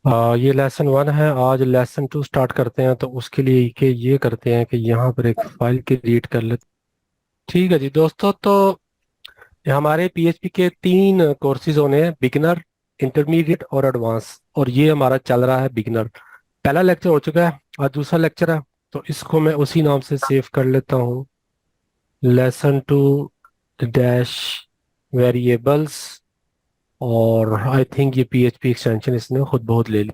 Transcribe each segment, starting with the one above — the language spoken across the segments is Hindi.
ये लेसन 1 है। आज लेसन 2 स्टार्ट करते हैं, तो उसके लिए कि ये करते हैं कि यहाँ पर एक फाइल क्रिएट कर लेते। ठीक है जी दोस्तों, तो हमारे पीएचपी के 3 कोर्सेज होने हैं: बिगिनर, इंटरमीडिएट और एडवांस। और ये हमारा चल रहा है बिगिनर। पहला लेक्चर हो चुका है, आज दूसरा लेक्चर है। तो इसको मैं उसी नाम से सेव कर लेता हूँ, लेसन 2 डैश वेरिएबल्स। और आई थिंक ये पीएचपी एक्सटेंशन इसने खुद बहुत ले ली।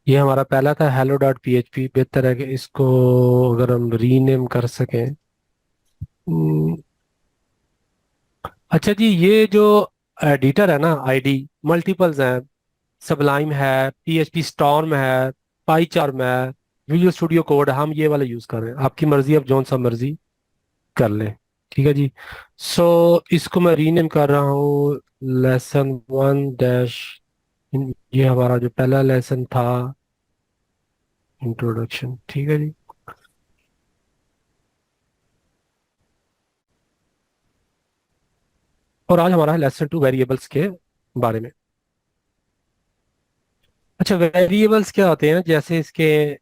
ये हमारा पहला था हेलो डॉट पीएचपी। बेहतर है कि इसको अगर हम रीनेम कर सकें। हम्म, अच्छा जी, ये जो एडिटर है ना, आईडी मल्टीपल्स हैं। सबलाइम है, पीएचपी स्टॉर्म है, पाईचार्म है, विजुअल स्टूडियो कोड। हम ये वाला यूज कर रहे हैं, आपकी मर्जी, अब जौन सा मर्जी कर लें। ठीक है जी। सो इसको मैं रीनेम कर रहा हूँ, लेसन 1 डैश। ये हमारा जो पहला लेसन था, इंट्रोडक्शन। ठीक है जी। और आज हमारा लेसन 2 वेरिएबल्स के बारे में। अच्छा, वेरिएबल्स क्या होते हैं? जैसे इसके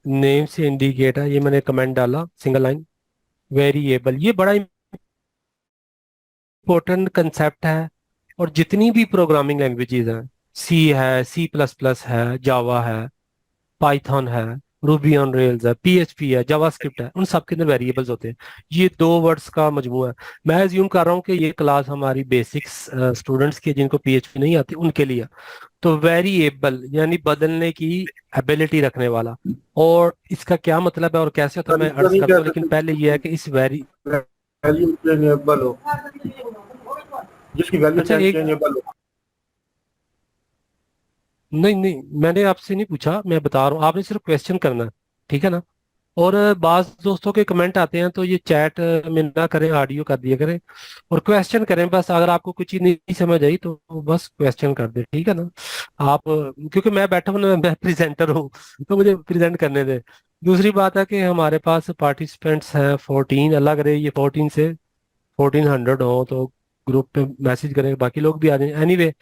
नेम से इंडिकेट है, ये मैंने कमेंट डाला, सिंगल लाइन। वेरिएबल ये बड़ा इंपॉर्टेंट कंसेप्ट है। और जितनी भी प्रोग्रामिंग लैंग्वेजेस हैं, सी है, सी प्लस प्लस है, जावा है, पाइथन है, रूबी ऑन रेल्स है, पीएचपी है, जावास्क्रिप्ट है, उन सब के अंदर वेरिएबल्स होते हैं। ये 2 वर्ड्स का मजमूआ है। मैं एज्यूम कर रहा हूँ कि ये क्लास हमारी बेसिक्स स्टूडेंट्स की, जिनको पीएचपी नहीं आती, उनके लिए। तो वेरिएबल यानी बदलने की एबिलिटी रखने वाला। और इसका क्या मतलब है और कैसे होता है, मैं तो अर्ज नहीं कह करता हूँ। लेकिन पहले ये है कि इस वेरी सकते वैल्यू चेंजेबल हो, जिसकी वैल्यू अच्छा एक, चेंजेबल हो। नहीं नहीं, मैंने आपसे नहीं पूछा, मैं बता रहा हूँ, आपने सिर्फ क्वेश्चन करना है। ठीक है ना? और बाज दोस्तों के कमेंट आते हैं, तो ये चैट में ना करें, ऑडियो कर दिया करें। और क्वेश्चन करें बस। अगर आपको कुछ चीज नहीं समझ आई तो बस क्वेश्चन कर दे, ठीक है ना? आप क्योंकि मैं बैठा हूँ ना, मैं प्रेजेंटर हूँ, तो मुझे प्रेजेंट करने दे। दूसरी बात है कि हमारे पास पार्टिसिपेंट्स हैं 14। अलग रहे ये 14 से 1400 हो तो ग्रुप पे मैसेज करें, बाकी लोग भी आ जाएं। एनीवे,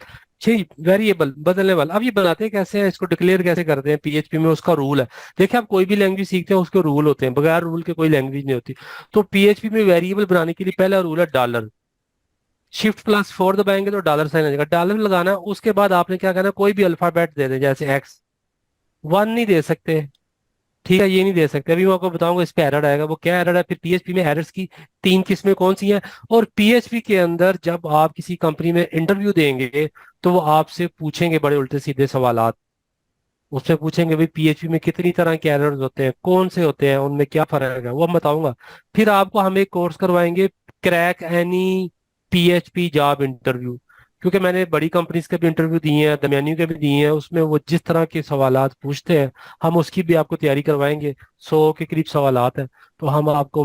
ठीक, वेरिएबल बदलने वाला। अब ये बनाते हैं कैसे हैं, इसको डिक्लेयर कैसे करते हैं पीएचपी में, उसका रूल है। देखिए, आप कोई भी लैंग्वेज सीखते हैं उसके रूल होते हैं, बगैर रूल के कोई लैंग्वेज नहीं होती। तो पीएचपी में वेरिएबल बनाने के लिए पहला रूल है डॉलर। शिफ्ट+4 दबाएंगे तो डॉलर साइन आ जाएगा। डॉलर लगाना है, उसके बाद आपने क्या करना है, कोई भी अल्फाबेट दे दें, जैसे एक्स। 1 नहीं दे सकते, ठीक है, ये नहीं दे सकते। अभी मैं आपको बताऊंगा इस पे एरर आएगा, वो क्या एरर है। फिर पीएचपी में एरर्स की 3 किस्में कौन सी हैं। और पीएचपी के अंदर जब आप किसी कंपनी में इंटरव्यू देंगे, तो वो आपसे पूछेंगे बड़े उल्टे सीधे सवालात। उससे पूछेंगे भाई पीएचपी में कितनी तरह के एरर्स होते हैं, कौन से होते हैं, उनमें क्या फर्क है, वो मैं बताऊंगा। फिर आपको हम एक कोर्स करवाएंगे, crack any PHP job interview. क्योंकि मैंने बड़ी कंपनीज के भी इंटरव्यू दिए हैं, दरमियानियों के भी दिए हैं, उसमें वो जिस तरह के सवालात पूछते हैं, हम उसकी भी आपको तैयारी करवाएंगे। 100 के करीब सवालात हैं। तो हम आपको,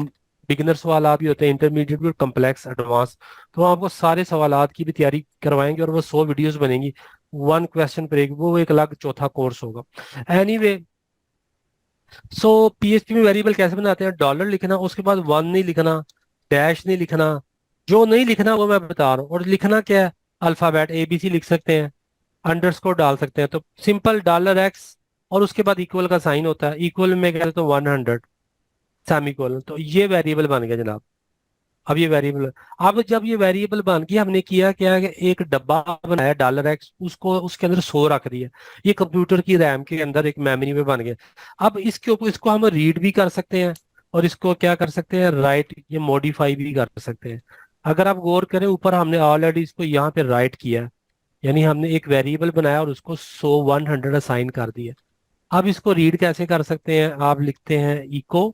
बिगिनर सवालात भी होते हैं, इंटरमीडिएट भी, कम्प्लेक्स, एडवांस। तो हम आपको सारे सवालात की भी तैयारी करवाएंगे, और वो 100 वीडियोस बनेंगी, 1 क्वेश्चन पर एक, वो एक अलग चौथा कोर्स होगा। एनीवे, सो पीएचपी में वेरिएबल कैसे बनाते हैं? डॉलर लिखना, उसके बाद 1 नहीं लिखना, डैश नहीं लिखना। जो नहीं लिखना वो मैं बता रहा हूँ। और लिखना क्या है? अल्फाबेट एबीसी लिख सकते हैं, अंडरस्कोर डाल सकते हैं, तो सिंपल $x। और उसके बाद इक्वल का साइन होता है, इक्वल में कहते तो 100, सेमीकोलन। तो ये वेरिएबल बन गया जनाब। अब ये वेरिएबल, अब जब ये वेरिएबल बन गया, हमने किया क्या कि एक डब्बा बनाया $x, उसको उसके अंदर 100 रख दिया। ये कंप्यूटर की रैम के अंदर एक मेमोरी में बन गया। अब इसके ऊपर, इसको हम रीड भी कर सकते हैं, और इसको क्या कर सकते हैं, राइट, ये मॉडिफाई भी कर सकते हैं। अगर आप गौर करें, ऊपर हमने ऑलरेडी इसको यहाँ पे राइट किया है, यानी हमने एक वेरिएबल बनाया और उसको 100 असाइन कर दिया। अब इसको रीड कैसे कर सकते हैं? आप लिखते हैं इको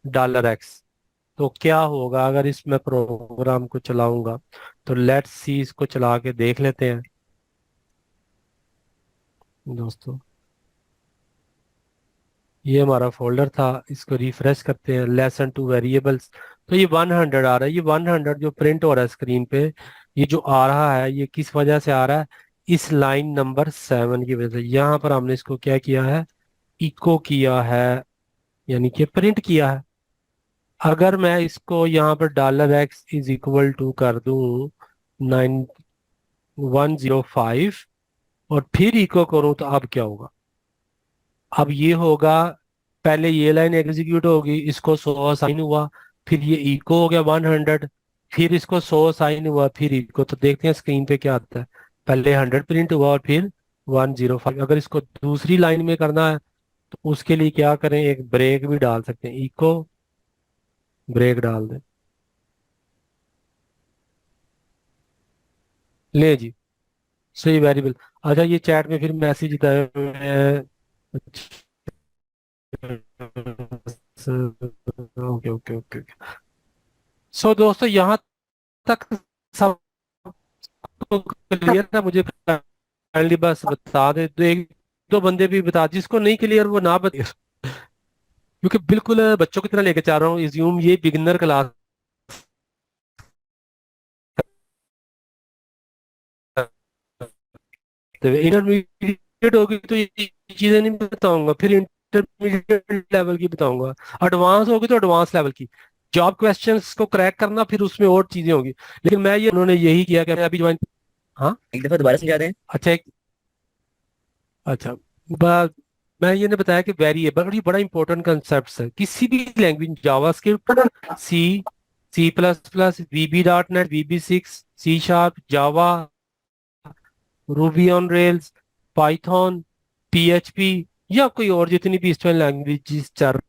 $x। तो क्या होगा अगर इसमें प्रोग्राम को चलाऊंगा? तो लेट्स सी, इसको चला के देख लेते हैं दोस्तों। ये हमारा फोल्डर था, इसको रिफ्रेश करते हैं, लेसन 2 वेरिएबल्स। तो ये 100 आ रहा है। ये 100 जो प्रिंट हो रहा है स्क्रीन पे, ये जो आ रहा है, ये किस वजह से आ रहा है? इस लाइन नंबर 7 की वजह से। यहाँ पर हमने इसको क्या किया है, इको किया है, यानी कि प्रिंट किया है। अगर मैं इसको यहाँ पर $x इज इक्वल टू कर दूं 9105, और फिर इको करूं तो अब क्या होगा? अब ये होगा, पहले ये लाइन एग्जीक्यूट होगी, इसको 100 असाइन हुआ, फिर ये इको हो गया 100, फिर इसको 100 असाइन हुआ, फिर इको। तो देखते हैं स्क्रीन पे क्या आता है। पहले 100 प्रिंट हुआ और फिर 105। अगर इसको दूसरी लाइन में करना है तो उसके लिए क्या करें, एक ब्रेक भी डाल सकते हैं, इको ब्रेक डाल दें। ले जी, सही वेरिएबल। अच्छा ये चैट में फिर मैसेज था, ओके ओके ओके। सो दोस्तों यहाँ तक सब क्लियर था? मुझे काइंडली बस बता दे, तो एक दो बंदे भी बता, जिसको नहीं क्लियर वो ना बता, क्योंकि बिल्कुल बच्चों की तरह लेके जा रहा हूँ। इज्यूम ये बिगिनर क्लास, इंटरमीडिएट होगी तो ये चीजें नहीं बताऊंगा, फिर इंटरमीडिएट लेवल की बताऊंगा, एडवांस होगी तो एडवांस लेवल की जॉब क्वेश्चंस को क्रैक करना, फिर उसमें और चीजें होगी। लेकिन मैं ये, उन्होंने यही किया कि मैं अभी ज्वाइन। हाँ, एक दफा दोबारा समझा दें। अच्छा एक, अच्छा, ब- मैं ये ने बताया कि वेरिएबल ये बड़ा इंपॉर्टेंट कंसेप्ट है किसी भी language, JavaScript, C, C++, VB.NET, VB6, C#, Java, Ruby on Rails, Python, PHP, या कोई और जितनी भी स्टूडेंट लैंग्वेजेस चल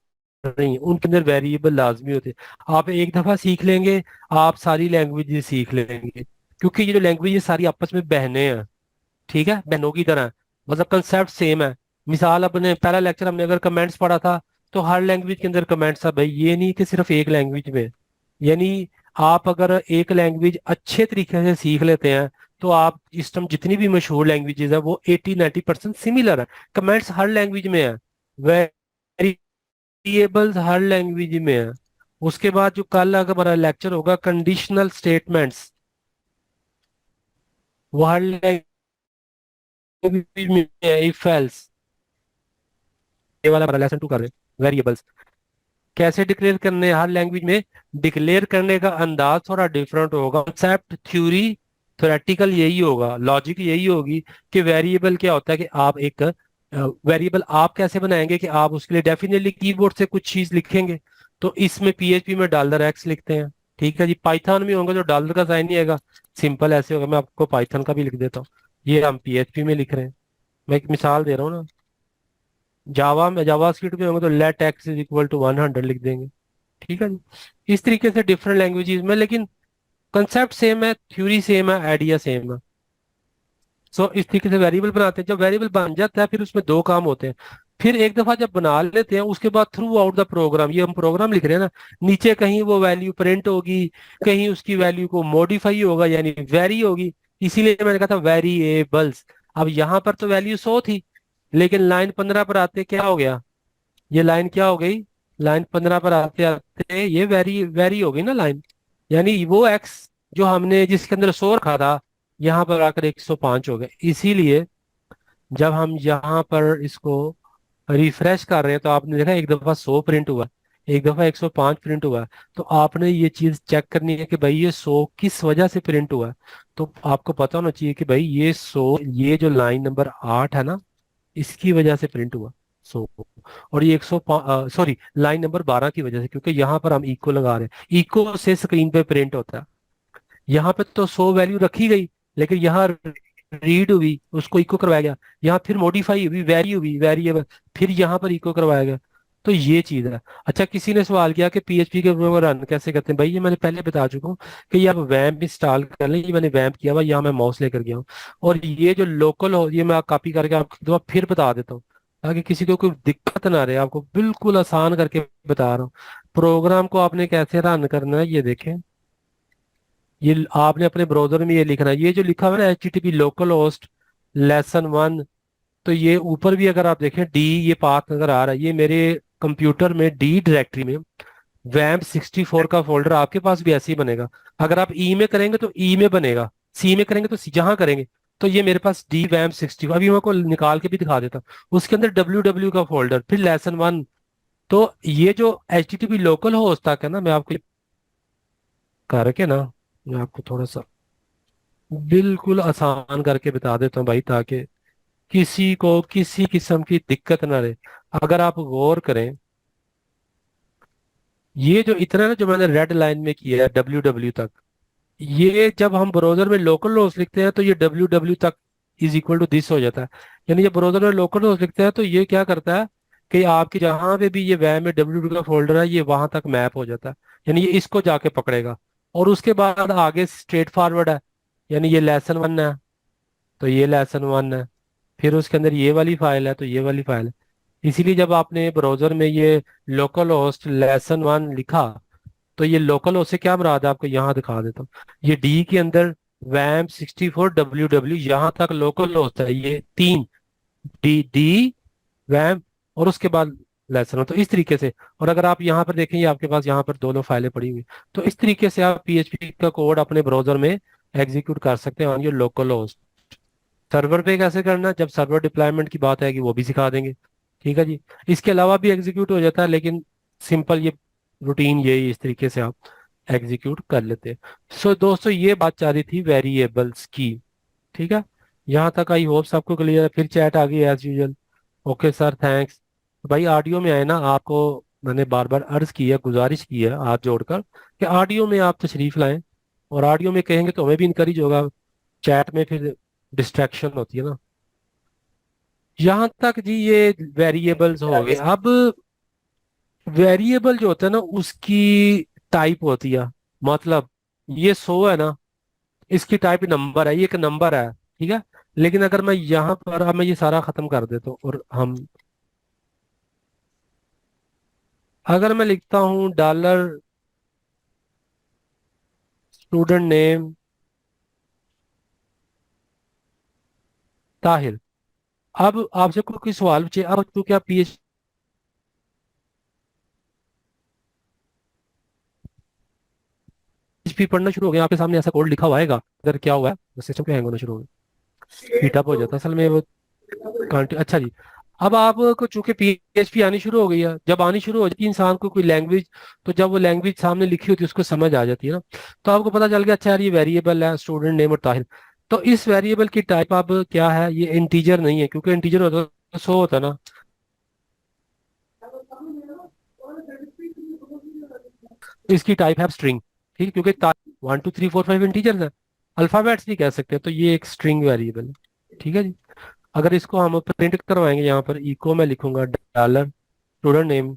रही हैं उनके अंदर वेरिएबल लाजमी होते हैं। आप एक दफा सीख लेंगे, आप सारी लैंग्वेजेस सीख लेंगे, क्योंकि ये जो लैंग्वेज ये सारी आपस में बहनें हैं, ठीक है, बहनों की तरह है। मतलब कंसेप्ट सेम है। मिसाल, अपने पहला लेक्चर हमने अगर कमेंट्स पढ़ा था, तो हर लैंग्वेज के अंदर कमेंट्स है भाई, ये नहीं कि सिर्फ एक लैंग्वेज में। यानी आप अगर एक लैंग्वेज अच्छे तरीके से सीख लेते हैं तो आप इस टाइम जितनी भी मशहूर लैंग्वेजेस है वो 80-90% सिमिलर है। कमेंट्स हर लैंग्वेज में है, वेरिएबल्स हर लैंग्वेज में है। उसके बाद जो कल अगर हमारा लेक्चर होगा कंडीशनल स्टेटमेंट्स, वो हर लैंग्वेज में है, इफ एल्स, ये वाला हमारा लेसन 2 कर रहे हैं। वेरिएबल्स कैसे डिक्लेयर करने हैं हर लैंग्वेज में, डिक्लेयर करने का अंदाज थोड़ा डिफरेंट होगा। कॉन्सेप्ट, थ्योरी, थ्योरेटिकल यही होगा, लॉजिक यही होगी कि वेरिएबल क्या होता है, कि आप एक वेरिएबल आप कैसे बनाएंगे कि आप उसके लिए डेफिनेटली कीबोर्ड से कुछ चीज लिखेंगे। तो इसमें PHP में $X लिखते हैं, ठीक है जी। पाइथन में होंगे तो डॉलर का साइन नहीं आएगा, सिंपल ऐसे होगा। मैं आपको पाइथन का भी लिख देता हूँ, ये हम PHP में लिख रहे हैं। मैं एक मिसाल दे रहा हूँ ना। जावा में, जावा स्क्रिप्ट में होंगे तो let x is equal to 100 लिख देंगे, ठीक है जी। इस तरीके से डिफरेंट लैंग्वेजेस में, लेकिन कंसेप्ट सेम है, थ्योरी सेम है, आइडिया सेम है। सो इस तरीके से वेरिएबल बनाते हैं। जब वेरिएबल बन जाता है फिर उसमें दो काम होते हैं। फिर एक दफा जब बना लेते हैं उसके बाद थ्रू आउट द प्रोग्राम, ये हम प्रोग्राम लिख रहे हैं ना, नीचे कहीं वो वैल्यू प्रिंट होगी, कहीं उसकी वैल्यू को मॉडिफाई होगा यानी वेरी होगी। इसीलिए मैंने कहा था वेरिएबल्स। अब यहाँ पर तो वैल्यू 100 थी, लेकिन लाइन 15 पर आते क्या हो गया, ये लाइन क्या हो गई, लाइन 15 पर आते आते ये वेरी वेरी हो गई ना लाइन। यानी वो एक्स जो हमने जिसके अंदर 100 रखा था, यहाँ पर आकर 105 हो गए। इसीलिए जब हम यहाँ पर इसको रिफ्रेश कर रहे हैं तो आपने देखा एक दफा 100 प्रिंट हुआ, एक दफा 105 प्रिंट हुआ। तो आपने ये चीज चेक करनी है कि भाई ये 100 किस वजह से प्रिंट हुआ। तो आपको पता होना चाहिए कि भाई ये 100, ये जो लाइन नंबर 8 है ना, इसकी वजह से प्रिंट हुआ 100। और ये 105, सॉरी, लाइन नंबर 12 की वजह से, क्योंकि यहाँ पर हम इको लगा रहे हैं, इको से स्क्रीन पे प्रिंट होता है। यहाँ पे तो 100 वैल्यू रखी गई, लेकिन यहाँ रीड हुई, उसको इको करवाया गया। यहाँ फिर मॉडिफाई हुई, वेरी हुई, वेरिएबल, फिर यहाँ पर इको करवाया गया। तो ये चीज है। अच्छा, किसी ने सवाल किया कि PHP के प्रोग्राम रन कैसे करते हैं। भाई ये मैंने पहले बता चुका हूँ कि ये आप वैम्प इंस्टॉल कर लें। ये मैंने वैम्प किया हुआ, यहाँ मैं माउस लेकर गया हूँ। और ये जो लोकल हो, ये मैं कॉपी करके आपको दोबारा फिर बता देता हूँ, ताकि किसी को कोई दिक्कत ना रहे। आपको बिल्कुल आसान करके बता रहा हूँ। प्रोग्राम को आपने कैसे रन करना है ये देखें। ये आपने अपने ब्राउजर में ये लिखना है, ये जो लिखा हुआ है ना, HTTP लोकल होस्ट लेसन 1। तो ये ऊपर भी अगर आप देखें डी, ये पाथ नजर आ रहा है, ये मेरे कंप्यूटर में डी डायरेक्टरी में वैम्प 64 का फोल्डर, आपके पास भी ऐसे ही बनेगा। अगर आप ई में करेंगे तो ई में बनेगा, सी में करेंगे तो सी, जहां करेंगे। तो ये मेरे पास डी वैम्प 64, अभी मैं आपको निकाल के भी दिखा देता हूँ। उसके अंदर WW का फोल्डर, फिर लेसन 1। तो ये जो HTTP लोकल होस्ट तक है ना, मैं आपको करके ना, मैं आपको थोड़ा सा बिल्कुल आसान करके बता देता हूँ भाई, ताकि किसी को किसी किस्म की दिक्कत ना रहे। अगर आप गौर करें, ये जो इतना ना जो मैंने रेड लाइन में किया है डब्ल्यू डब्ल्यू तक, ये जब हम ब्राउजर में लोकल होस्ट लिखते हैं तो ये डब्ल्यू डब्ल्यू तक इज इक्वल टू दिस हो जाता है। यानी जब ब्राउजर में लोकल होस्ट लिखते हैं तो ये क्या करता है कि आपके जहां पे भी ये वैम में डब्ल्यू डब्ल्यू का फोल्डर है ये वहां तक मैप हो जाता है। यानी ये इसको जाके पकड़ेगा और उसके बाद आगे स्ट्रेट फॉरवर्ड है। यानी ये लेसन वन है तो ये लेसन वन है, फिर उसके अंदर ये वाली फाइल है तो ये वाली फाइल है। इसीलिए जब आपने ब्राउजर में ये लोकल होस्ट लेसन वन लिखा तो ये लोकल होस्ट से क्या मुराद है आपको यहाँ दिखा देता हूँ। ये डी के अंदर वैम 64 डब्ल्यू डब्ल्यू यहाँ तक लोकल होस्ट है, ये तीन डी डी वैम और उसके बाद लेसन। तो इस तरीके से, और अगर आप यहाँ पर देखें ये आपके पास यहाँ पर दोनों फाइलें पड़ी हुई, तो इस तरीके से आप पीएचपी का कोड अपने ब्राउजर में एग्जीक्यूट कर सकते हैं on your local host. Server पे कैसे करना, जब सर्वर डिप्लॉयमेंट की बात आएगी वो भी सिखा देंगे। ठीक है जी। इसके अलावा भी एग्जीक्यूट हो जाता है, लेकिन सिंपल ये रूटीन यही, इस तरीके से आप एग्जीक्यूट कर लेते हैं। सो दोस्तों ये बात चाह रही थी वेरिएबल्स की। ठीक है, यहाँ तक आई होप सबको क्लियर है। फिर चैट आ गई as usual. Okay sir thanks. भाई ऑडियो में आए ना, आपको मैंने बार बार अर्ज की है, गुजारिश की है हाथ जोड़कर कि ऑडियो में आप तशरीफ लाएं। और ऑडियो में कहेंगे तो हमें भी इनकरेज होगा, चैट में फिर डिस्ट्रैक्शन होती है ना। यहाँ तक जी ये वेरिएबल्स हो गए। अब वेरिएबल जो होता है ना उसकी टाइप होती है। मतलब ये 100 है ना, इसकी टाइप नंबर है, ये एक नंबर है। ठीक है, लेकिन अगर मैं यहाँ पर, अब मैं ये सारा खत्म कर देता हूँ और हम, अगर मैं लिखता हूँ डॉलर स्टूडेंट नेम ताहिर, अब आपसे कोई सवाल पूछे, अब क्योंकि आप पीएचपी पढ़ना शुरू हो गया, आपके सामने ऐसा कोड लिखा हुआ आएगा, अगर क्या हुआ है सिस्टम क्या हैंग होना शुरू हो गया, हीटअप हो जाता है असल में वो। अच्छा जी। अब आपको चूंकि पीएचपी आनी शुरू हो गई है, जब आनी शुरू हो जाती है इंसान को कोई लैंग्वेज, तो जब वो लैंग्वेज सामने लिखी होती है उसको समझ आ जाती है ना। तो आपको पता चल गया अच्छा यार ये वेरिएबल है स्टूडेंट नेम और ताहिर। तो इस वेरिएबल की टाइप अब क्या है, ये इंटीजर नहीं है, क्योंकि इंटीजर होता तो 100 होता ना। तो इसकी टाइप है स्ट्रिंग। ठीक है, क्योंकि 1 2 3 4 5 इंटीजर्स है, अल्फाबेट्स नहीं कह सकते, तो ये एक स्ट्रिंग वेरिएबल है। ठीक है जी। अगर इसको हम प्रिंट करवाएंगे, यहाँ पर इको में लिखूंगा डॉलर स्टूडेंट नेम,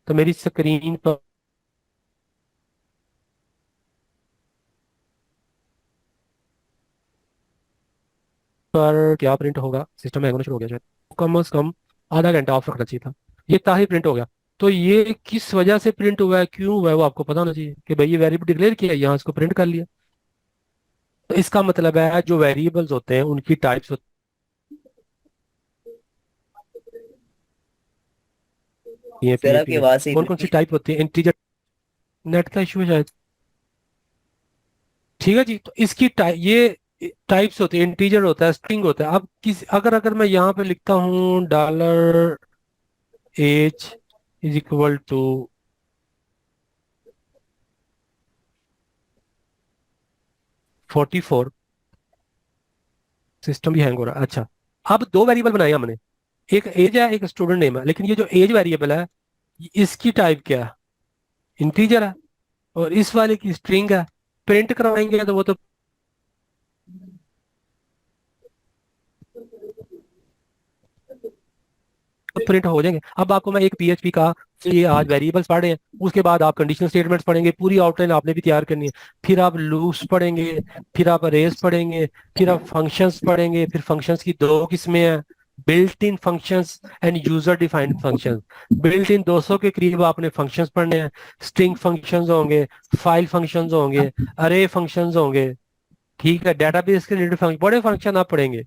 तो मेरी स्क्रीन पर क्या प्रिंट होगा, सिस्टम हैंग होना शुरू हो गया शायद, कम से कम आधा घंटा ऑफ रखना चाहिए था। ये ताही प्रिंट हो गया। तो ये किस वजह से प्रिंट हुआ है, क्यों हुआ है, वो आपको पता होना चाहिए कि भाई ये वेरिएबल डिक्लेयर किया है, यहाँ इसको प्रिंट कर लिया। तो इसका मतलब है जो वेरिएबल्स होते हैं उनकी टाइप्स होती हैं सर आपकी पीएचपी में। आवाज सही कौन नहीं कौन सी थी। टाइप होती है, इंटीजर, नेट का इशू है शायद। ठीक है जी। तो इसकी टाइप, ये टाइप्स होती है, इंटीजर होता है, स्ट्रिंग होता है। अब किस, अगर अगर मैं यहाँ पे लिखता हूँ dollar age is equal to 44, system भी हैंग हो रहा है। अच्छा, अब दो वेरिएबल बनाए हमने, एक एज है एक स्टूडेंट नेम है, लेकिन ये जो एज वेरिएबल है इसकी टाइप क्या है, इंटीजर है, और इस वाले की स्ट्रिंग है। प्रिंट करवाएंगे तो वो तो प्रिंट हो जाएंगे। अब आपको मैं एक पीएचपी का, ये आज वेरिएबल्स पढ़ रहे हैं, उसके बाद आप कंडीशनल स्टेटमेंट्स पढ़ेंगे, पूरी आउटलाइन आपने भी तैयार करनी है। फिर आप लूप्स पढ़ेंगे, फिर आप अरेज पढ़ेंगे, फिर आप फंक्शंस पढ़ेंगे। फिर फंक्शंस की दो किस्में हैं, built in functions and user defined functions. Built in 200 के करीब आपने फंक्शंस पढ़ने हैं। स्ट्रिंग फंक्शंस होंगे, फाइल फंक्शंस होंगे, अरे फंक्शंस होंगे। ठीक है, डेटाबेस के रिलेटेड फंक्शन, बड़े फंक्शन आप पढ़ेंगे।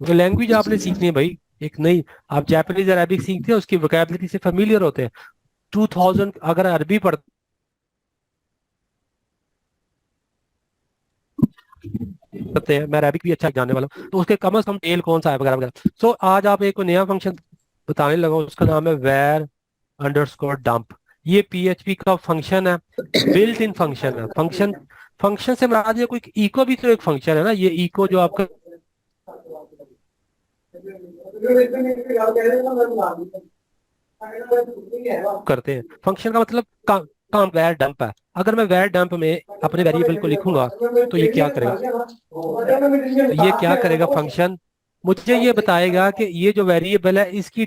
तो लैंग्वेज आपने सीखनी है भाई, एक नई। आप जापानीज अरबिक सीखते हैं, उसकी वोकैबुलरी से फेमिलियर होते हैं। 2000 अगर अरबी पढ़ते हैं, मैं अरबिक भी अच्छा जानने वाला हूँ, तो उसके कम से कम टेल कौन सा है वगैरह वगैरह। सो आज आप एक नया फंक्शन बताने लगा, उसका नाम है वेर अंडरस्कोर डंप। ये पीएचपी का फंक्शन है, बिल्ट इन फंक्शन है। फंक्शन, फंक्शन से मुराद है कोई, इको भी तो एक फंक्शन है ना, ये इको जो आपका करते हैं। फंक्शन का मतलब काम वैर डंप है। अगर मैं वैर डंप में अपने वेरिएबल को लिखूंगा तो ये क्या करेगा, तो ये क्या करेगा फंक्शन, मुझे ये बताएगा कि ये जो वेरिएबल है इसकी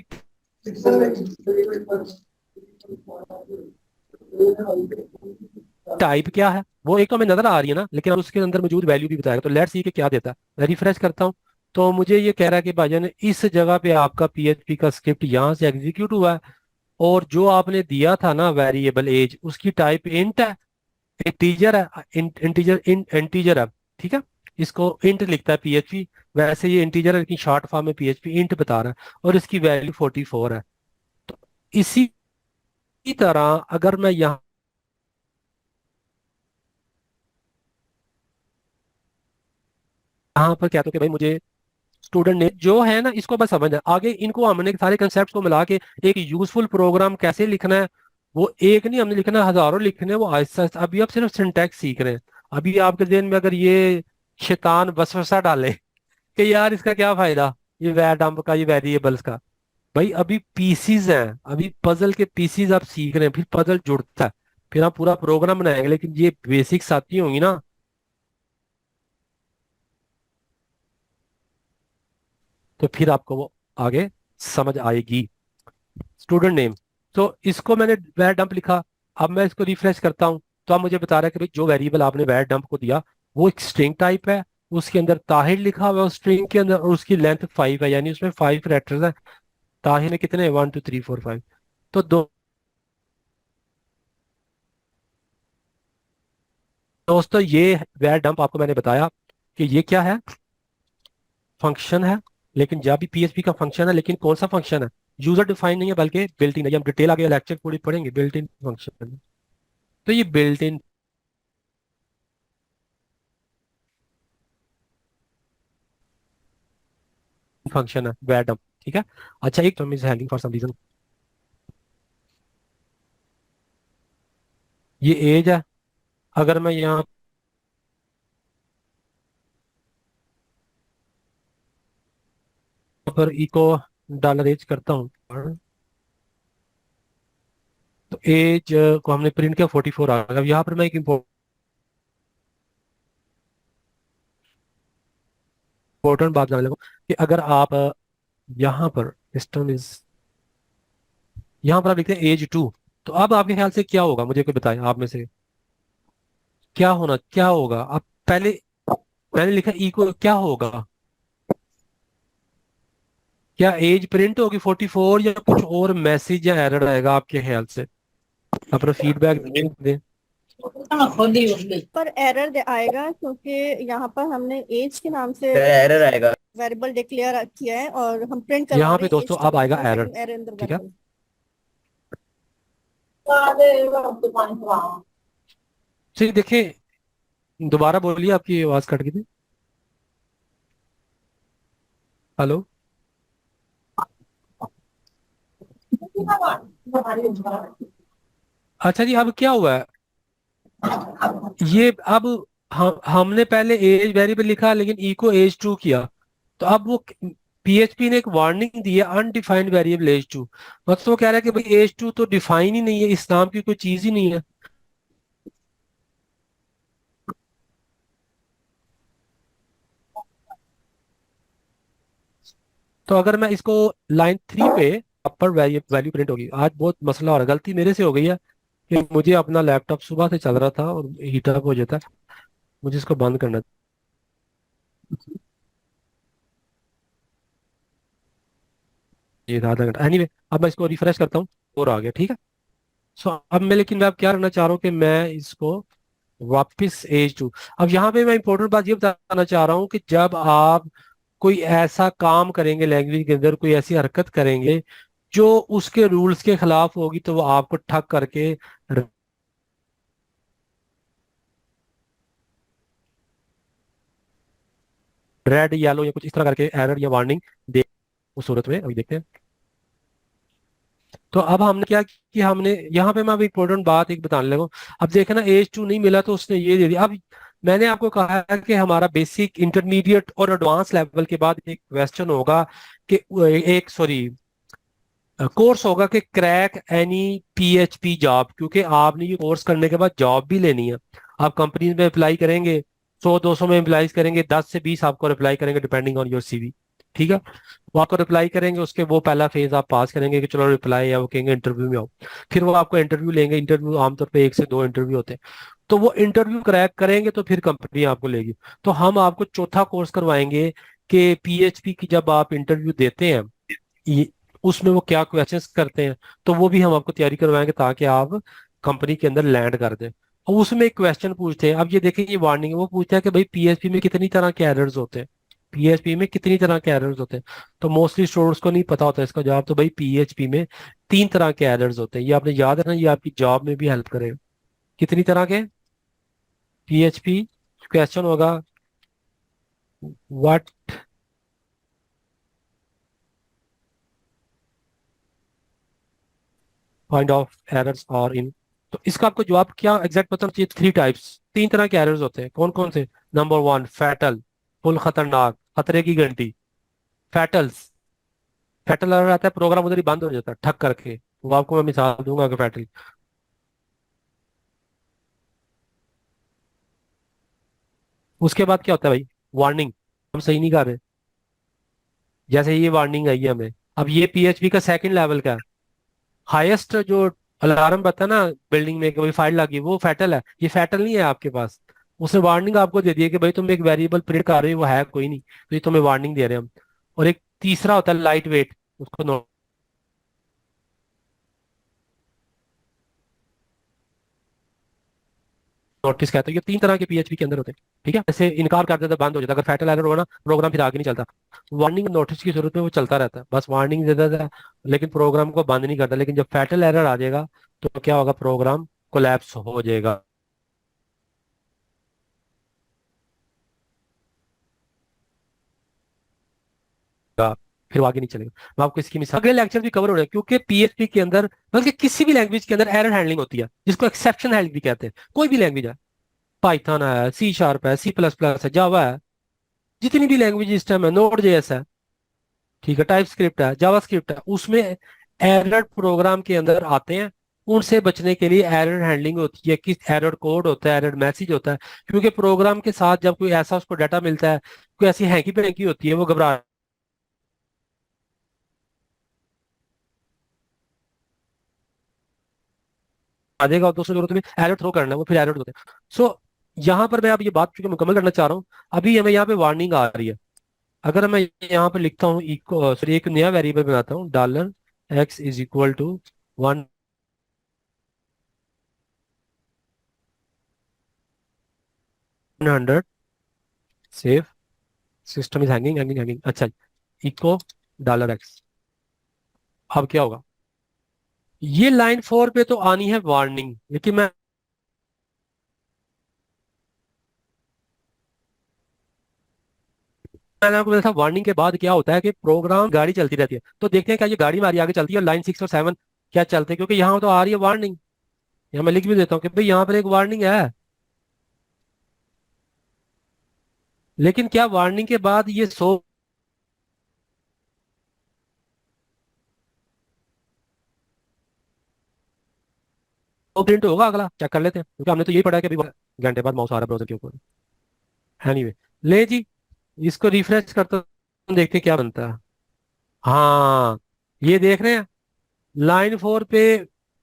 टाइप क्या है। वो एक तो हमें नजर आ रही है ना, लेकिन अब उसके अंदर मौजूद वैल्यू भी बताएगा। तो लेट्स सी कि क्या देता है। मैं रिफ्रेश करता हूँ तो मुझे ये कह रहा है कि भाईजान इस जगह पे आपका पीएचपी का स्क्रिप्ट यहाँ से एग्जीक्यूट हुआ है, और जो आपने दिया था ना वेरिएबल एज, उसकी टाइप इंट है, इंटीजर है, इंटीजर है। ठीक है, इसको इंट लिखता है पीएचपी। वैसे ये इंटीजर है लेकिन शॉर्ट फॉर्म में पीएचपी इंट बता रहा है, और इसकी वैल्यू 44 है। तो इसी तरह अगर मैं यहाँ पर कहता हूँ कि भाई मुझे स्टूडेंट ने जो है ना, इसको बस समझना है। आगे इनको हमने सारे कंसेप्ट को मिला के एक यूजफुल प्रोग्राम कैसे लिखना है, वो एक नहीं हमने लिखना है, हजारों लिखने हैं। वो आहिस्ता आहिस्ता अभी आप सिर्फ सिंटैक्स सीख रहे हैं। अभी आपके जहन में अगर ये शैतान वसवसा डाले कि यार इसका क्या फायदा, ये वैर डंप का, ये वेरिएबल्स का, भाई अभी पीसीज हैं, अभी पजल के पीसीज आप सीख रहे हैं, फिर पजल जुड़ता है, फिर आप पूरा प्रोग्राम बनाएंगे। लेकिन ये बेसिक्स आती होंगी ना, तो फिर आपको वो आगे समझ आएगी। स्टूडेंट नेम, तो इसको मैंने वैर डंप लिखा। अब मैं इसको रिफ्रेश करता हूँ तो अब मुझे बता रहा है कि भाई जो वेरिएबल आपने वैर डंप को दिया वो एक स्ट्रिंग टाइप है, उसके अंदर ताहिर लिखा हुआ है उस स्ट्रिंग के अंदर, और उसकी लेंथ 5 है, यानी उसमें 5 कैरेक्टर्स है। ताहिर में कितने, 1 2 3 4 5। तो दोस्तों ये वैर डंप आपको मैंने बताया कि ये क्या है, फंक्शन है। लेकिन जब भी पीएचपी का फंक्शन है, लेकिन कौन सा फंक्शन है, यूजर डिफाइन नहीं है बल्कि बिल्ट इन है। ये हम डिटेल आगे लेक्चर पूरी पढ़ेंगे, बिल्ट इन फंक्शन। तो ये बिल्ट इन फंक्शन है वैर। ठीक है। अच्छा, एक term is hanging for some reason, ये एज है। अगर मैं यहाँ पर इको डॉलर एज करता हूँ तो एज को हमने प्रिंट किया 44 आ गया। अब यहाँ पर मैं एक इंपॉर्टेंट बात जानने लगा कि अगर आप यहाँ पर सिस्टम इज, यहाँ पर आप लिखते हैं एज 2, तो अब आपके ख्याल से क्या होगा, मुझे कोई बताएं आप में से, क्या होगा। अब पहले मैंने लिखा इको, क्या होगा, क्या एज प्रिंट होगी 44 या कुछ और मैसेज या एरर आएगा आपके ख्याल से। अपना फीडबैक दें। पर एरर आएगा क्योंकि यहाँ पर हमने एज के नाम से एरर आएगा। वेरिएबल डिक्लेयर किया है और हम प्रिंट करवा यहाँ पे रहे हैं दोस्तों एज अब आएगा टू, एरर। लेकिन एरर अंदर ठीक है, गड़बड़। ठीक देखिए, दोबारा बोलिए, आपकी आवाज कट गई थी। हेलो। अच्छा जी, अब क्या हुआ है, ये अब हमने पहले एज वेरिएबल लिखा लेकिन echo age 2 किया, तो अब वो पीएचपी ने एक वार्निंग दी है अनडिफाइंड वेरिएबल एज 2। मतलब वो कह रहा है कि भाई एज 2 तो डिफाइन ही नहीं है, इस नाम की कोई चीज ही नहीं है। तो अगर मैं इसको लाइन 3 पे अपर वैल्यू प्रिंट होगी। आज बहुत मसला हो रहा है, गलती मेरे से हो गई है कि मुझे अपना लैपटॉप सुबह से चल रहा था और हीटअप हो जाता है, मुझे इसको बंद करना। ये था आधा घंटा। एनीवे, अब मैं इसको रिफ्रेश करता हूँ और आ गया। ठीक है। सो अब मैं, लेकिन मैं अब क्या करना चाह रहा हूँ कि मैं इसको वापस एज 2। अब यहाँ पे मैं इंपॉर्टेंट बात ये बताना चाह रहा हूँ कि जब आप कोई ऐसा काम करेंगे लैंग्वेज के अंदर, कोई ऐसी हरकत करेंगे जो उसके रूल्स के खिलाफ होगी, तो वो आपको ठग करके रेड येलो या कुछ इस तरह करके एरर या वार्निंग दे। उस सूरत में अभी देखते हैं। तो अब हमने क्या कि हमने यहाँ पे मैं अब इम्पोर्टेंट बात एक बताने लगा। अब देखे ना, एज 2 नहीं मिला तो उसने ये दे दिया। अब मैंने आपको कहा है कि हमारा बेसिक, इंटरमीडिएट और एडवांस लेवल के बाद एक क्वेश्चन होगा कि एक सॉरी कोर्स होगा कि क्रैक एनी पीएचपी जॉब, क्योंकि आपने ये कोर्स करने के बाद जॉब भी लेनी है। आप कंपनी में अप्लाई करेंगे, 100-200 में अप्लाई करेंगे, 10 से 20 आपको रिप्लाई करेंगे डिपेंडिंग ऑन योर सीवी। ठीक है, वो आपको रिप्लाई करेंगे, उसके वो पहला फेज आप पास करेंगे कि चलो रिप्लाई है, वो कहेंगे इंटरव्यू में आओ। फिर वो आपको इंटरव्यू लेंगे, इंटरव्यू आमतौर पे 1 से 2 इंटरव्यू होते हैं। तो वो इंटरव्यू क्रैक करेंगे तो फिर कंपनी आपको लेगी। तो हम आपको चौथा कोर्स करवाएंगे कि पीएचपी की जब आप इंटरव्यू देते हैं, ये उसमें वो क्या क्वेश्चंस करते हैं, तो वो भी हम आपको तैयारी करवाएंगे ताकि आप कंपनी के अंदर लैंड कर दें। और उसमें एक क्वेश्चन पूछते हैं, अब ये देखिए ये वार्निंग है, वो पूछता है कि भाई पीएचपी में कितनी तरह के एरर्स होते हैं, पीएचपी में कितनी तरह के एरर्स होते हैं। तो मोस्टली स्टूडेंट्स को नहीं पता होता इसका जवाब। तो भाई पीएचपी में 3 तरह के एरर्स होते हैं, ये आपने याद रखना, ये आपकी जॉब में भी हेल्प करेगा। कितनी तरह के पीएचपी, क्वेश्चन होगा what kind of errors are in. तो इसका आपको जवाब क्या एग्जैक्ट पता चाहिए। 3 टाइप्स, 3 तरह के एरर्स होते हैं। कौन कौन से? नंबर 1 फैटल, फुल खतरनाक, खतरे की घंटी, फैटल्स। फैटल एरर आता है प्रोग्राम उधर ही बंद हो जाता है ठक करके, वो आपको मैं मिसाल दूंगा कि फैटल। उसके बाद क्या होता है भाई? वार्निंग। हम सही नहीं कर रहे, जैसे ये वार्निंग आई है हमें। अब ये पीएचपी का सेकंड लेवल का हाईएस्ट जो अलार्म बता ना बिल्डिंग में कि भाई फायर लगी, वो फैटल है। ये फैटल नहीं है आपके पास। उसने वार्निंग आपको दे दी है कि भाई तुम एक वेरिएबल प्रिंट कर रहे हो, वो है कोई नहीं, तो ये तुम्हें वार्निंग दे रहे हैं हम। और एक तीसरा होता है लाइट वेट, उसको नोटिस कहते हैं। ये 3 तरह के पीएचपी के अंदर होते हैं। ठीक है, जैसे इनकार कर देता है बंद हो जाता है, अगर फैटल एरर हो ना प्रोग्राम फिर आगे नहीं चलता। वार्निंग नोटिस की जरूरत है, वो चलता रहता है, बस वार्निंग दे देता है लेकिन प्रोग्राम को बंद नहीं करता। लेकिन जब फैटल एरर आ जाएगा तो क्या होगा? प्रोग्राम कोलैप्स हो जाएगा, फिर वो आगे नहीं चलेगा। मैं आपको इसकी मिसाल, अगले लेक्चर भी कवर हो रहे हैं, क्योंकि पीएचपी के अंदर बल्कि किसी भी लैंग्वेज के अंदर एरर हैंडलिंग होती है, जिसको एक्सेप्शन हैंडलिंग भी कहते हैं। कोई भी लैंग्वेज है, पाइथन है, C# है, C++ है, जावा है, जितनी भी लैंग्वेज सिस्टम है, नोड जेएस है, ठीक है, टाइप स्क्रिप्ट है, जावा स्क्रिप्ट है, उसमें एरर प्रोग्राम के अंदर आते हैं। उनसे बचने के लिए एरर हैंडलिंग होती है, कि एरर कोड होता है, एरर मैसेज होता है। क्योंकि प्रोग्राम के साथ जब कोई ऐसा उसको डाटा मिलता है, कोई ऐसी हैंकी पैंकी होती है, वो घबरा आ जाएगा और दोस्तों जरूरत में एरर थ्रो करना है, वो फिर एरर होते हैं। सो यहाँ पर मैं अब ये बात चूंकि मुकम्मल करना चाह रहा हूँ, अभी हमें यहाँ पे वार्निंग आ रही है। अगर मैं यहाँ पे लिखता हूँ इको सॉरी एक नया वेरिएबल बनाता हूँ, $x = 1 100 save, system is hanging hanging hanging. अच्छा, इको $x। अब क्या होगा? ये लाइन 4 पे तो आनी है वार्निंग, लेकिन मैंने आपको बोला था वार्निंग के बाद क्या होता है कि प्रोग्राम गाड़ी चलती रहती है। तो देखते हैं क्या ये गाड़ी हमारी आगे चलती है, लाइन 6 और 7 क्या चलते हैं, क्योंकि यहाँ तो आ रही है वार्निंग। यहाँ मैं लिख भी देता हूँ कि भाई यहाँ पर एक वार्निंग है। लेकिन क्या वार्निंग के बाद ये 100 प्रिंट होगा? अगला चेक कर लेते हैं, क्योंकि हमने तो यही पढ़ा है कि अभी घंटे बाद माउस आ रहा है ब्राउजर के ऊपर। एनीवे, ले जी, इसको रिफ्रेश करते हैं, देखते हैं क्या बनता है। हाँ, ये देख रहे हैं लाइन 4 पे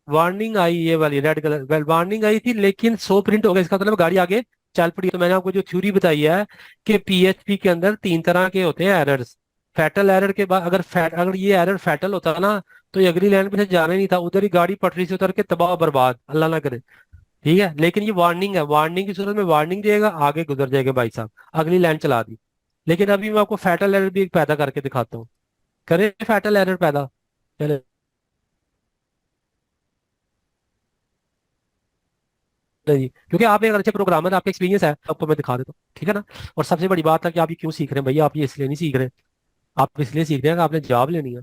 वार्निंग आई, ये वाली रेड कलर वेल वार्निंग आई थी, लेकिन 100 प्रिंट हो गया। इसका मतलब गाड़ी आगे चल पड़ी। तो मैंने आपको जो थ्योरी बताई है कि पीएचपी के अंदर 3 तरह के होते हैं एरर्स। फैटल एरर के बाद अगर ये एरर फैटल होता ना, तो ये अगली लाइन पे से जाना ही नहीं था, उधर ही गाड़ी पटरी से उतर के तबाह बर्बाद, अल्लाह ना करे। ठीक है, लेकिन ये वार्निंग है, वार्निंग की सूरत में वार्निंग देगा, आगे गुजर जाएगा भाई साहब, अगली लाइन चला दी। लेकिन अभी मैं आपको फैटल एरर भी एक पैदा करके दिखाता हूँ। करें फैटल एरर पैदा, चले जी, क्योंकि आप एक अच्छे प्रोग्रामर, आपका एक्सपीरियंस है, आपको मैं दिखा देता हूँ। ठीक है ना। और सबसे बड़ी बात है कि आप ये क्यों सीख रहे हैं भैया? आप ये इसलिए नहीं सीख रहे, आप इसलिए सीख रहे हैं कि आपने जॉब लेनी है।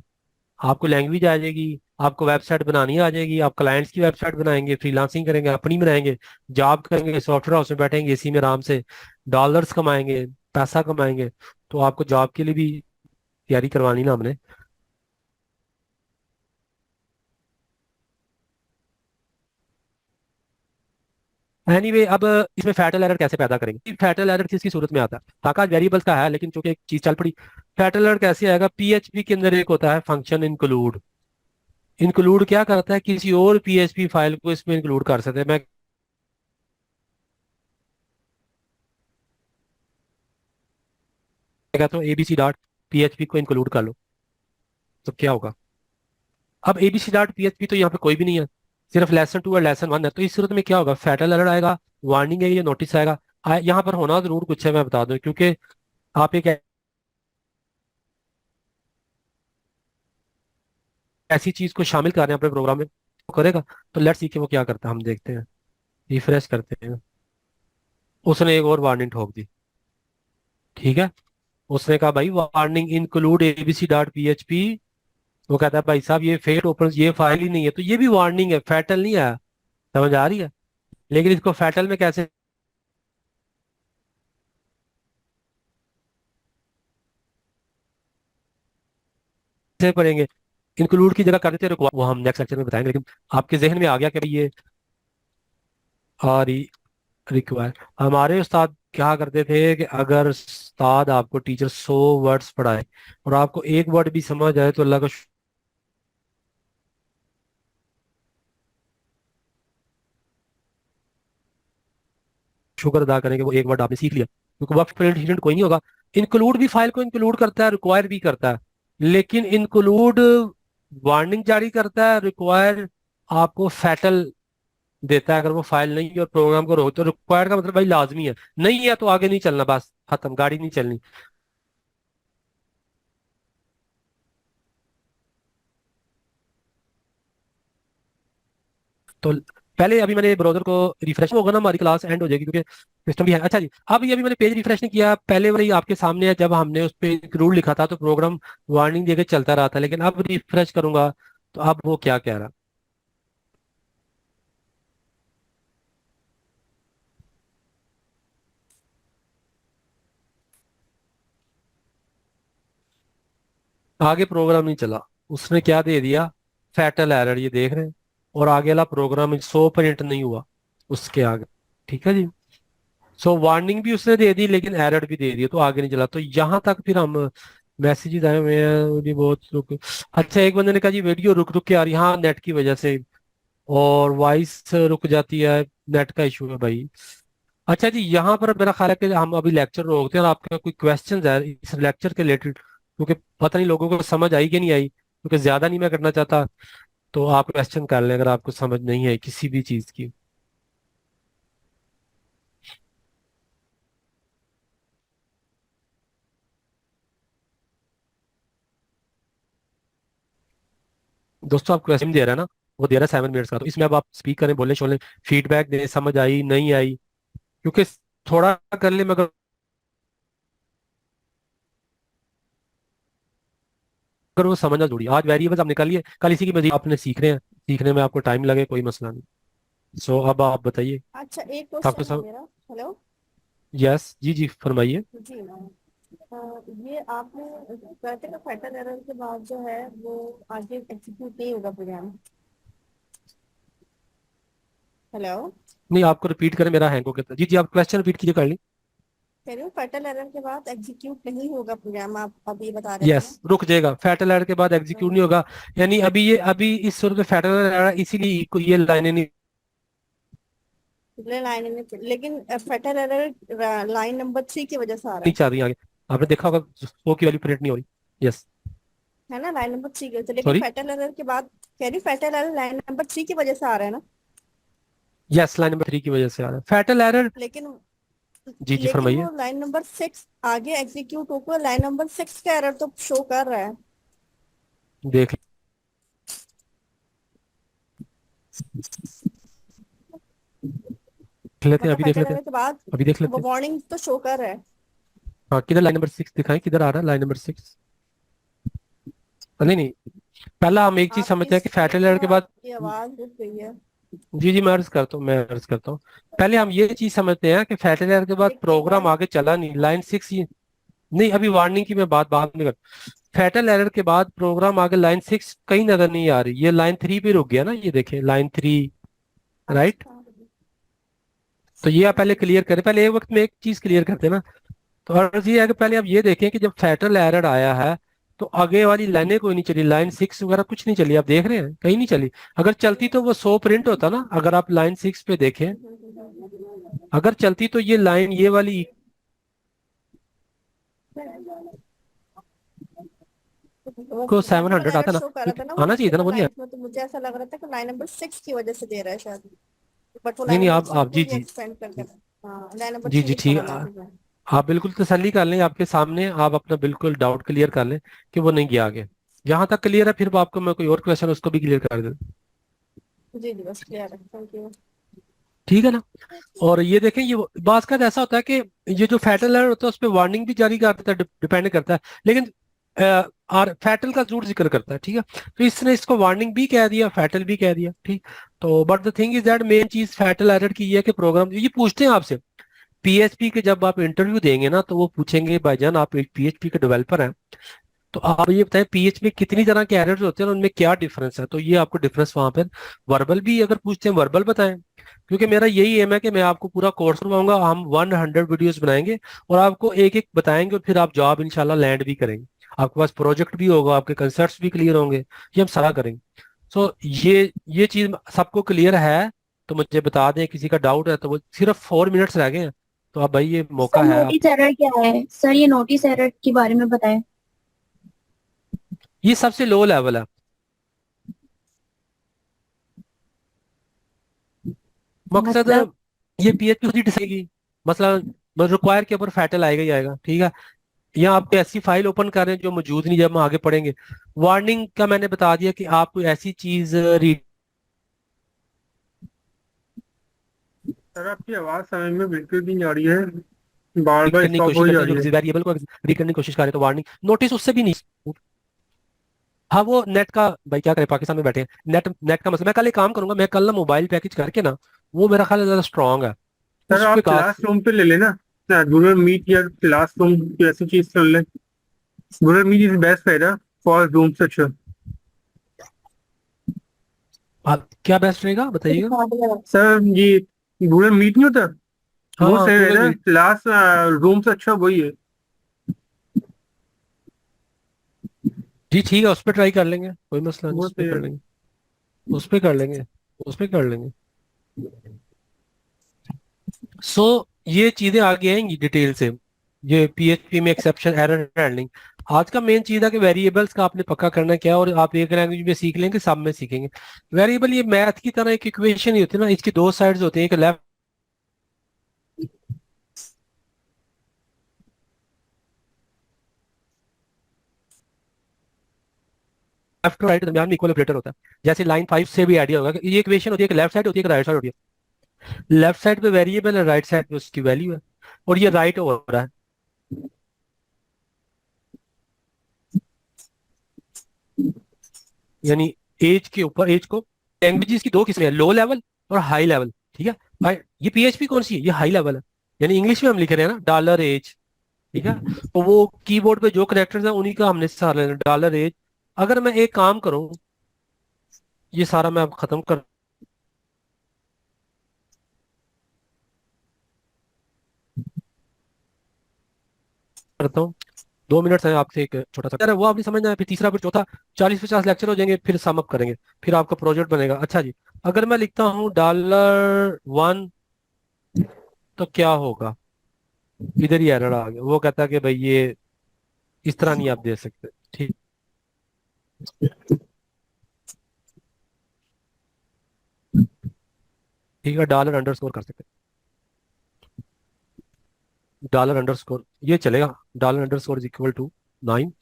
आपको लैंग्वेज आ जाएगी, आपको वेबसाइट बनानी आ जाएगी, आप क्लाइंट्स की वेबसाइट बनाएंगे, फ्रीलांसिंग करेंगे, अपनी बनाएंगे, जॉब करेंगे, सॉफ्टवेयर हाउस में बैठेंगे इसी में आराम से, डॉलर्स कमाएंगे, पैसा कमाएंगे। तो आपको जॉब के लिए भी तैयारी करवानी ना हमने। एनीवे अब इसमें फैटल एरर कैसे पैदा करेंगे? फैटल एरर किसकी सूरत में आता है? ताका वेरिएबल्स का है, लेकिन चूंकि एक चीज चल पड़ी। फैटल एरर कैसे आएगा? पीएचपी के अंदर एक होता है फंक्शन इंक्लूड। इंक्लूड क्या करता है? किसी और पीएचपी फाइल को इसमें इंक्लूड कर सकते हैं। मैं कहता हूँ एबीसी डॉट पीएचपी को इंक्लूड कर लो, तो क्या होगा? अब एबीसी डॉट पीएचपी तो यहाँ पे कोई भी नहीं है, सिर्फ लेसन 2 और लेसन 1 है। तो इस सूरत में क्या होगा? फैटल एरर आएगा, वार्निंग है, ये नोटिस आएगा। यहाँ पर होना जरूर कुछ है, मैं बता दूं, क्योंकि आप एक ऐसी चीज को शामिल कर रहे हैं अपने प्रोग्राम में, वो करेगा। तो लेट्स सी कि वो क्या करता है, हम देखते हैं। रिफ्रेश करते हैं। उसने एक और वार्निंग ठोक दी। ठीक है, उसने कहा भाई warning include ABC dot PHP. वो कहता है भाई साहब ये फेट ओपन, ये फाइल ही नहीं है, तो ये भी वार्निंग है, फैटल नहीं है। समझ आ रही है? लेकिन इसको फैटल में कैसे पढ़ेंगे? इंक्लूड की जगह कर देते हैं require, वो हम नेक्स्ट लेक्चर में बताएंगे। लेकिन आपके जहन में आ गया कि भाई ये और रिक्वायर। हमारे उस्ताद क्या करते थे कि अगर उस्ताद आपको टीचर 100 वर्ड्स पढ़ाए और आपको एक वर्ड भी समझ आए, तो अल्लाह का शुक्र अदा करें कि वो एक वर्ड आपने सीख लिया, क्योंकि वक्त पर इंटेलिजेंट कोई नहीं होगा। इंक्लूड भी फाइल को इंक्लूड करता है, रिक्वायर भी करता है। लेकिन इंक्लूड वार्निंग जारी करता है, रिक्वायर आपको फैटल देता है अगर वो फाइल नहीं है और प्रोग्राम को रोक। तो रिक्वायर का मतलब भाई लाजमी है, नहीं है तो आगे नहीं चलना, बस खत्म, गाड़ी नहीं चलनी। तो पहले अभी मैंने ब्राउजर को रिफ्रेश होगा ना, हमारी क्लास एंड हो जाएगी, क्योंकि सिस्टम भी है। अच्छा जी, अब ये अभी मैंने पेज रिफ्रेश नहीं किया, पहले वही आपके सामने है। जब हमने उस पर इंक्लूड लिखा था तो प्रोग्राम वार्निंग देके चलता रहा था, लेकिन अब रिफ्रेश करूंगा तो अब वो क्या कह रहा? आगे प्रोग्राम नहीं चला, उसने क्या दे दिया? फैटल एरर, ये देख रहे हैं। और आगे वाला प्रोग्राम 100 प्रिंट नहीं हुआ उसके आगे। ठीक है जी। सो वार्निंग भी उसने दे दी, लेकिन एरर भी दे दिया, तो आगे नहीं चला। तो यहाँ तक फिर हम मैसेजेस आए हुए हैं जी, बहुत रुक। अच्छा, एक बंदे ने कहा जी वीडियो रुक रुक के आ रही है। हाँ, नेट की वजह से, और वॉइस रुक जाती है, नेट का इशू है भाई। अच्छा जी, यहाँ पर मेरा ख्याल है कि हम अभी लेक्चर रोकते हैं, और आपका कोई क्वेश्चन है इस लेक्चर के रिलेटेड? क्योंकि पता नहीं लोगों को समझ आई कि नहीं आई, क्योंकि ज्यादा नहीं मैं करना चाहता। तो आप क्वेश्चन कर लें अगर आपको समझ नहीं है किसी भी चीज की। दोस्तों, आप क्वेश्चन दे रहे हैं ना, वो दे रहा है 7 मिनट्स का, तो इसमें अब आप स्पीक करें, बोले शोले, फीडबैक दें, समझ आई नहीं आई, क्योंकि थोड़ा कर ले मगर अगर वो समझना जरूरी है। आज वेरिएबल्स आप निकाल लिए, कल इसी की मजीद आपने सीख रहे हैं, सीखने में आपको टाइम लगे कोई मसला नहीं। सो अब आप बताइए। अच्छा, एक आपको क्वेश्चन है सब? मेरा। हेलो। यस जी जी, फरमाइए। जी मैम, ये आपने कहते हैं फैटल एरर के बाद जो है वो आगे एग्जीक्यूट नहीं होगा प्रोग्राम। हेलो। नहीं, आपको रिपीट करें, मेरा हैंग हो गया था। जी जी, आप क्वेश्चन रिपीट कीजिए, कर ली। कह रही हूँ फैटल एरर के बाद एग्जीक्यूट नहीं होगा प्रोग्राम, आप अभी बता रहे थे यस, ना। रुक जाएगा, फैटल एरर के बाद एग्जीक्यूट नहीं होगा। यानी अभी ये अभी इस सूरत में फैटल एरर, इसीलिए ये लाइनें नहीं पिछले लाइन में, लेकिन फैटल एरर लाइन नंबर 3 की वजह से आ रहा नहीं है। चल रही आगे। आपने देखा होगा 100 की वैल्यू प्रिंट नहीं हो रही। यस। है ना, लाइन नंबर 3 की वजह से, लेकिन सॉरी। फैटल एरर के बाद कह रही फैटल एरर लाइन नंबर 3 की वजह से आ रहा है ना। यस, लाइन नंबर 3 की वजह से आ रहा है फैटल एरर। लेकिन जी जी, लेकिन फरमाइए। वो लाइन नंबर 6 आगे एग्जीक्यूट होकर लाइन नंबर 6 का एरर तो शो कर रहा है। देख लेते हैं, मतलब अभी देख फैटल लेते हैं। एरर के बाद अभी देख वो लेते हैं। वार्निंग तो शो कर रहा है। हाँ, किधर लाइन नंबर 6 दिखाएं, किधर आ रहा है लाइन नंबर 6? नहीं नहीं, पहला हम एक चीज आपकी समझते हैं कि फैटल एरर के बाद। आपकी आवाज रुक गई है। जी जी, मैं अर्ज करता हूँ। पहले हम ये चीज समझते हैं कि फैटल एरर के बाद एक प्रोग्राम बार आगे चला नहीं, लाइन 6 नहीं, अभी वार्निंग की मैं बात बाद में कर। फैटल एरर के बाद प्रोग्राम आगे लाइन 6 कहीं नजर नहीं आ रही, ये लाइन 3 पे रुक गया ना, ये देखें लाइन 3, राइट। अच्छा। तो ये आप पहले क्लियर करें, पहले एक वक्त में एक चीज क्लियर करते हैं ना। तो अर्ज ये है कि पहले आप ये देखें कि जब फैटल एरर आया है तो आगे वाली लाइनें कोई नहीं चली, लाइन 6 वगैरह कुछ नहीं चली, आप देख रहे हैं कहीं नहीं चली। अगर चलती तो वो 100 प्रिंट होता ना, अगर आप लाइन 6 पे देखें, अगर चलती तो ये लाइन ये वाली वो को फैक्टर 700 एरर आता ना, शो कर रहा क्योंकि था ना वो आना चाहिए था पिछली ना, बार वो नहीं आया। लाइन्स में, तो मुझे ऐसा लग रहा था कि लाइन नंबर 6 की वजह से दे रहा है शायद, बट वो नहीं लाइन नहीं, नंबर आप 3 आप को जी भी जी एक्सटेंड कर देना। हाँ, लाइन नंबर जी 3 जी लिखा ठीक, हुआ मैसेज में। आप बिल्कुल तसल्ली कर लें, आपके सामने आप अपना बिल्कुल डाउट क्लियर कर लें कि वो नहीं गया आगे। जहां तक क्लियर है फिर वो आपको मैं कोई और क्वेश्चन उसको भी क्लियर कर दूं। जी जी, बस क्लियर है, थैंक यू। ठीक है ना। और ये देखें, ये बात का ऐसा होता है कि ये जो फैटल एरर होता है उस पर वार्निंग भी जारी करता है, डिपेंड करता है, लेकिन और फैटल का जरूर जिक्र करता है, ठीक है। तो इसने इसको वार्निंग भी कह दिया, फैटल भी कह दिया, ठीक। तो but the thing is that main चीज फैटल एरर की ये है कि प्रोग्राम ये पूछते हैं आपसे पीएचपी के, जब आप इंटरव्यू देंगे ना तो वो पूछेंगे भाईजान आप एक पीएचपी के डेवलपर हैं, तो आप ये बताएं पीएचपी में कितनी तरह के एरर्स होते हैं और उनमें क्या डिफरेंस है। तो ये आपको डिफरेंस वहां पर वर्बल भी अगर पूछते हैं वर्बल बताएं, क्योंकि मेरा यही एम है कि मैं आपको पूरा कोर्स करवाऊंगा, हम 100 वीडियोस बनाएंगे और आपको एक एक बताएंगे और फिर आप जॉब इंशाल्लाह लैंड भी करेंगे, आपके पास प्रोजेक्ट भी होगा, आपके कंसर्ट्स भी क्लियर होंगे, ये हम सारा करेंगे। सो ये चीज सबको क्लियर है तो मुझे बता दें, किसी का डाउट है तो वो सिर्फ 4 मिनट्स रह गए हैं, तो अब भाई ये सर मौका है आप। नोटिस एरर क्या है? सर ये नोटिस एरर के बारे में बताएं। ये सबसे लो लेवल है, मकसद मतलब ये पीएचपी खुद ही डिसाइड, मसला रिक्वायर के ऊपर फैटल आएगा ही आएगा, ठीक है। या आप कोई ऐसी फाइल ओपन कर रहे हैं जो मौजूद नहीं, जब हम आगे पढ़ेंगे। वार्निंग का मैंने बता दिया कि आप कोई ऐसी चीज रीड सर आपकी आवाज समझ में बिल्कुल भी नहीं आ रही है, बार बार करने की स्टॉप कोशिश हो करते जा हैं, जो रही है। किसी वेरिएबल को रीड करने की कोशिश कर रहे हैं, तो वार्निंग नोटिस उससे भी नहीं। हाँ वो नेट का, भाई क्या करें पाकिस्तान में बैठे हैं, नेट नेट का मसला। मैं कल एक काम करूंगा, मैं कल ना मोबाइल पैकेज करके ना, वो मेरा ख्याल है ज्यादा स्ट्रांग है सर उस पे आप क्लासरूम पे ले लेना, गूगल मीट या क्लासरूम की ऐसी चीज कर ले। गूगल मीट इज बेस्ट है ना फॉर जूम सेक्शन। क्या बेस्ट रहेगा बताइएगा। सर ये गूगल मीट नहीं होता, हाँ वो हाँ सही गूगल रहेगा, मीट, क्लास रूम से अच्छा वही है। जी ठीक है, उस पर ट्राई कर लेंगे, कोई मसला नहीं, वो उस पर सही कर है। लेंगे, उस पर कर लेंगे, उस पर कर लेंगे। सो ये चीजें आगे आएंगी डिटेल से, ये पीएचपी में एक्सेप्शन एरर हैंडलिंग। आज का मेन चीज है कि वेरिएबल्स का आपने पक्का करना क्या है, और आप एक लैंग्वेज में सीख लेंगे, सब में सीखेंगे। वेरिएबल ये मैथ की तरह एक इक्वेशन ही होती है ना, इसकी दो साइड्स होती हैं, एक लेफ्ट लेफ्ट और राइट दरमियान में इक्वल ऑपरेटर होता है। जैसे लाइन 5 से भी आइडिया होगा कि ये इक्वेशन होती है, एक लेफ्ट साइड होती है, एक राइट साइड होती है। लेफ्ट साइड पे वेरिएबल है, राइट साइड पे उसकी वैल्यू है, और ये राइट हो रहा है, यानी एज के ऊपर एज को। लैंग्वेजेस की दो किस्में हैं, लो लेवल और हाई लेवल, ठीक है। ये पीएचपी कौन सी है, ये हाई लेवल है, यानी इंग्लिश में हम लिख रहे हैं ना डॉलर एज, ठीक है। तो वो कीबोर्ड पे जो करेक्टर्स हैं उन्हीं का हमने सहारा लेना, डॉलर एज। अगर मैं एक काम करूं, ये सारा मैं अब खत्म करता हूँ, 2 मिनट है आपसे, एक छोटा सा यार वो आपने समझना है, फिर तीसरा फिर चौथा 40-50 लेक्चर हो जाएंगे, फिर सम अप करेंगे, फिर आपका प्रोजेक्ट बनेगा। अच्छा जी, अगर मैं लिखता हूँ $1, तो क्या होगा, इधर ही एरर आ गया, वो कहता है कि भाई ये इस तरह नहीं आप दे सकते, ठीक। ठीक है, $_ कर सकते हैं, $_ ये चलेगा, $_ is equal to 9,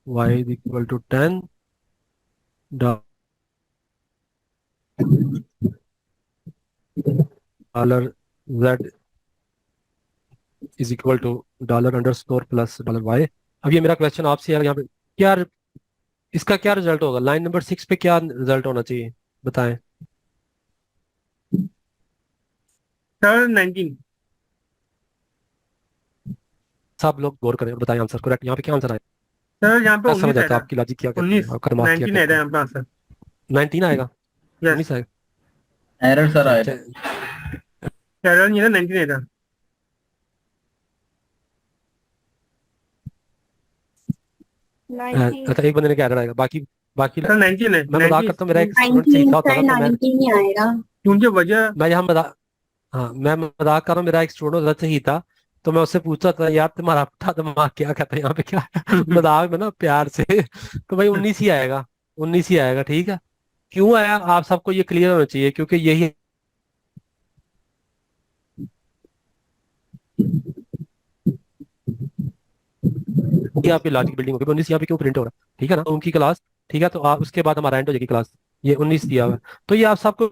$y is equal to 10, $z is equal to $_ plus $y। अब ये मेरा क्वेश्चन आपसे है यहाँ पे, क्या इसका क्या रिजल्ट होगा, लाइन नंबर 6 पे क्या रिजल्ट होना चाहिए बताएं। सर 19। सब लोग गौर करें और बताएं आंसर करेक्ट, यहाँ पे क्या आंसर आया? सर यहाँ पे मैं समझ 19 आता हूँ आएगा। आपकी लॉजिक क्या कहती 19, है, आपका दिमाग क्या 19 कहता आएगा है। यहाँ पे आंसर। 19 आएगा, यस, 19 आएगा। एरर सर आया। अच्छा, एरर नहीं है ना, 19 आएगा। अच्छा, 19। एक बंदे ने क्या आएगा, बाकी बाकी सर 19 है, मैं मजाक 19। करता हूँ, मेरा एक स्टूडेंट सही 19 था होता सर, ना तो 19 ही आएगा। क्योंकि वजह मैं यहाँ मजाक, हाँ मैं मजाक कर रहा हूँ, मेरा एक स्टूडेंट होता सही था तो मैं उससे पूछता था यार तुम्हारा पुट्ठा दिमाग क्या कहता है यहाँ पे क्या है? मजाक में ना, प्यार से। तो भाई 19 ही आएगा, 19 ही आएगा, ठीक है। क्यों आया आप सबको ये क्लियर होना चाहिए, क्योंकि यही आपकी लॉजिक बिल्डिंग होगी। 19 यहाँ पे क्यों प्रिंट हो रहा है, ठीक है ना, तो उनकी क्लास, ठीक है, तो आप उसके बाद हमारा एंड हो जाएगी क्लास, ये 19 दिया हुआ है। तो ये आप सबको